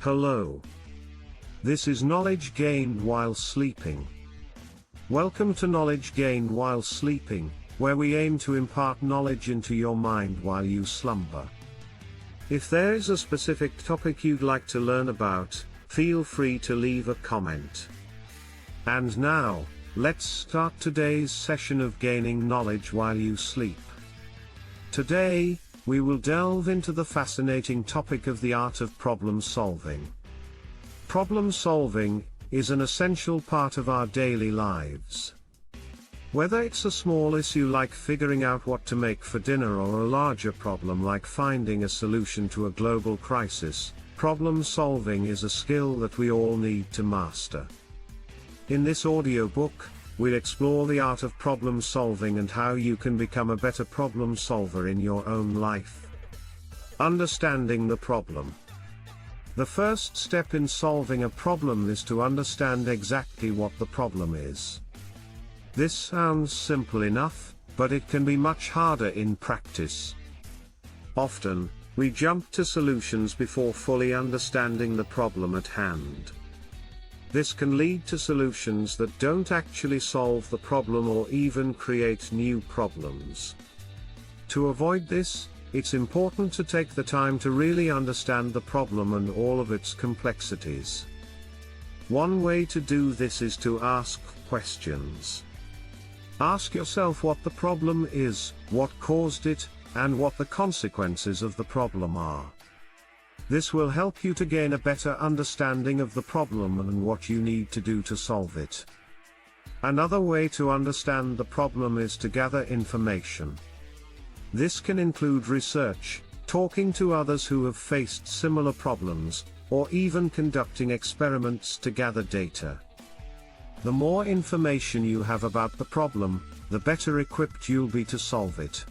Hello. This is Knowledge Gained While Sleeping. Welcome to Knowledge Gained While Sleeping, where we aim to impart knowledge into your mind while you slumber. If there is a specific topic you'd like to learn about, feel free to leave a comment. And now, let's start today's session of gaining knowledge while you sleep. Today, we will delve into the fascinating topic of the art of problem solving. Problem solving is an essential part of our daily lives. Whether it's a small issue like figuring out what to make for dinner or a larger problem like finding a solution to a global crisis, problem solving is a skill that we all need to master. In this audiobook, we'll explore the art of problem solving and how you can become a better problem solver in your own life. Understanding the problem. The first step in solving a problem is to understand exactly what the problem is. This sounds simple enough, but it can be much harder in practice. Often, we jump to solutions before fully understanding the problem at hand. This can lead to solutions that don't actually solve the problem or even create new problems. To avoid this, it's important to take the time to really understand the problem and all of its complexities. One way to do this is to ask questions. Ask yourself what the problem is, what caused it, and what the consequences of the problem are. This will help you to gain a better understanding of the problem and what you need to do to solve it. Another way to understand the problem is to gather information. This can include research, talking to others who have faced similar problems, or even conducting experiments to gather data. The more information you have about the problem, the better equipped you'll be to solve it.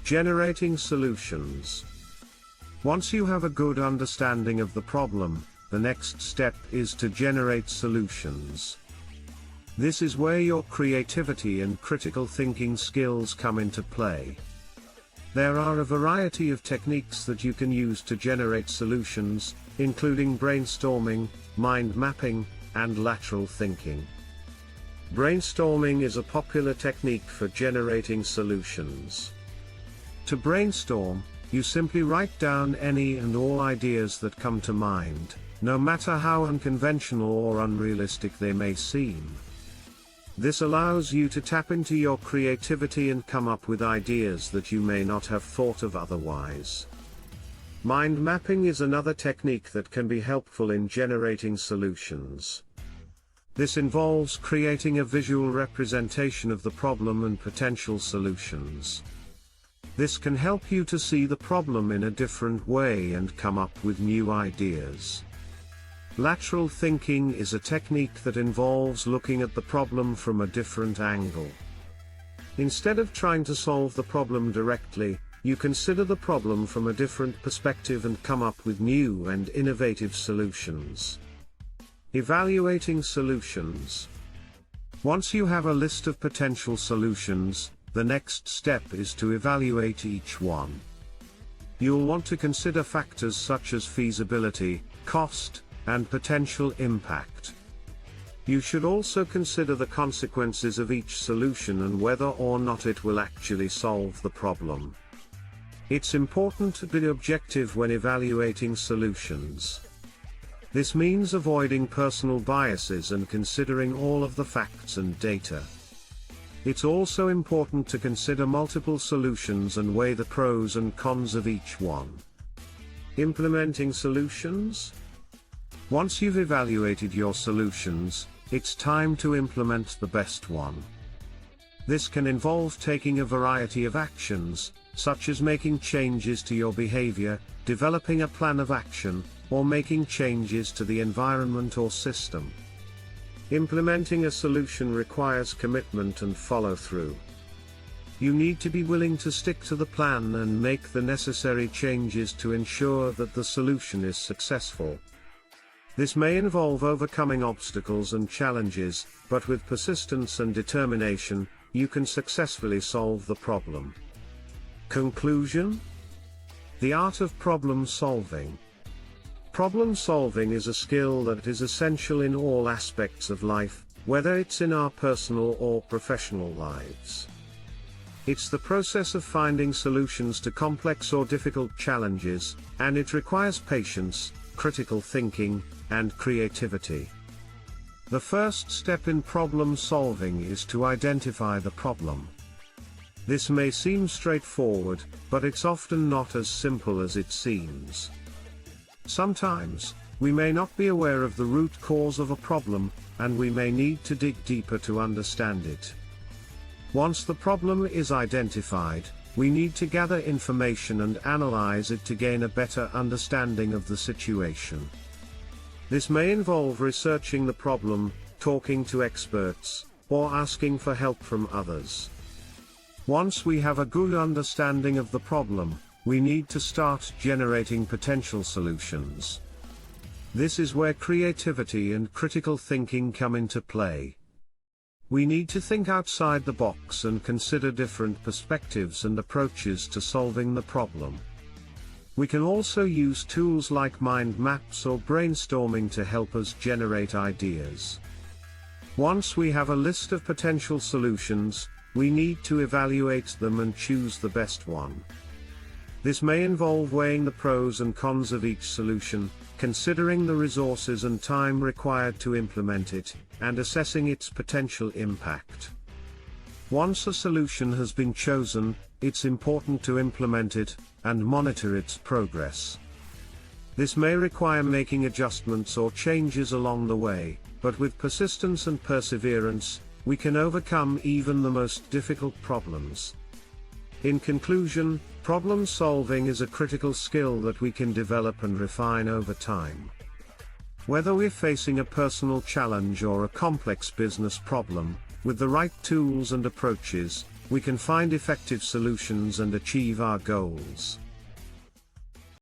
Generating solutions. Once you have a good understanding of the problem, the next step is to generate solutions. This is where your creativity and critical thinking skills come into play. There are a variety of techniques that you can use to generate solutions, including brainstorming, mind mapping, and lateral thinking. Brainstorming is a popular technique for generating solutions. To brainstorm, you simply write down any and all ideas that come to mind, no matter how unconventional or unrealistic they may seem. This allows you to tap into your creativity and come up with ideas that you may not have thought of otherwise. Mind mapping is another technique that can be helpful in generating solutions. This involves creating a visual representation of the problem and potential solutions. This can help you to see the problem in a different way and come up with new ideas. Lateral thinking is a technique that involves looking at the problem from a different angle. Instead of trying to solve the problem directly, you consider the problem from a different perspective and come up with new and innovative solutions. Evaluating solutions. Once you have a list of potential solutions, the next step is to evaluate each one. You'll want to consider factors such as feasibility, cost, and potential impact. You should also consider the consequences of each solution and whether or not it will actually solve the problem. It's important to be objective when evaluating solutions. This means avoiding personal biases and considering all of the facts and data. It's also important to consider multiple solutions and weigh the pros and cons of each one. Implementing solutions? Once you've evaluated your solutions, it's time to implement the best one. This can involve taking a variety of actions, such as making changes to your behavior, developing a plan of action, or making changes to the environment or system. Implementing a solution requires commitment and follow-through. You need to be willing to stick to the plan and make the necessary changes to ensure that the solution is successful. This may involve overcoming obstacles and challenges, but with persistence and determination, you can successfully solve the problem. Conclusion? The art of problem solving. Problem solving is a skill that is essential in all aspects of life, whether it's in our personal or professional lives. It's the process of finding solutions to complex or difficult challenges, and it requires patience, critical thinking, and creativity. The first step in problem solving is to identify the problem. This may seem straightforward, but it's often not as simple as it seems. Sometimes, we may not be aware of the root cause of a problem, and we may need to dig deeper to understand it. Once the problem is identified, we need to gather information and analyze it to gain a better understanding of the situation. This may involve researching the problem, talking to experts, or asking for help from others. Once we have a good understanding of the problem, we need to start generating potential solutions. This is where creativity and critical thinking come into play. We need to think outside the box and consider different perspectives and approaches to solving the problem. We can also use tools like mind maps or brainstorming to help us generate ideas. Once we have a list of potential solutions, we need to evaluate them and choose the best one. This may involve weighing the pros and cons of each solution, considering the resources and time required to implement it, and assessing its potential impact. Once a solution has been chosen, it's important to implement it, and monitor its progress. This may require making adjustments or changes along the way, but with persistence and perseverance, we can overcome even the most difficult problems. In conclusion, problem solving is a critical skill that we can develop and refine over time. Whether we're facing a personal challenge or a complex business problem, with the right tools and approaches, we can find effective solutions and achieve our goals.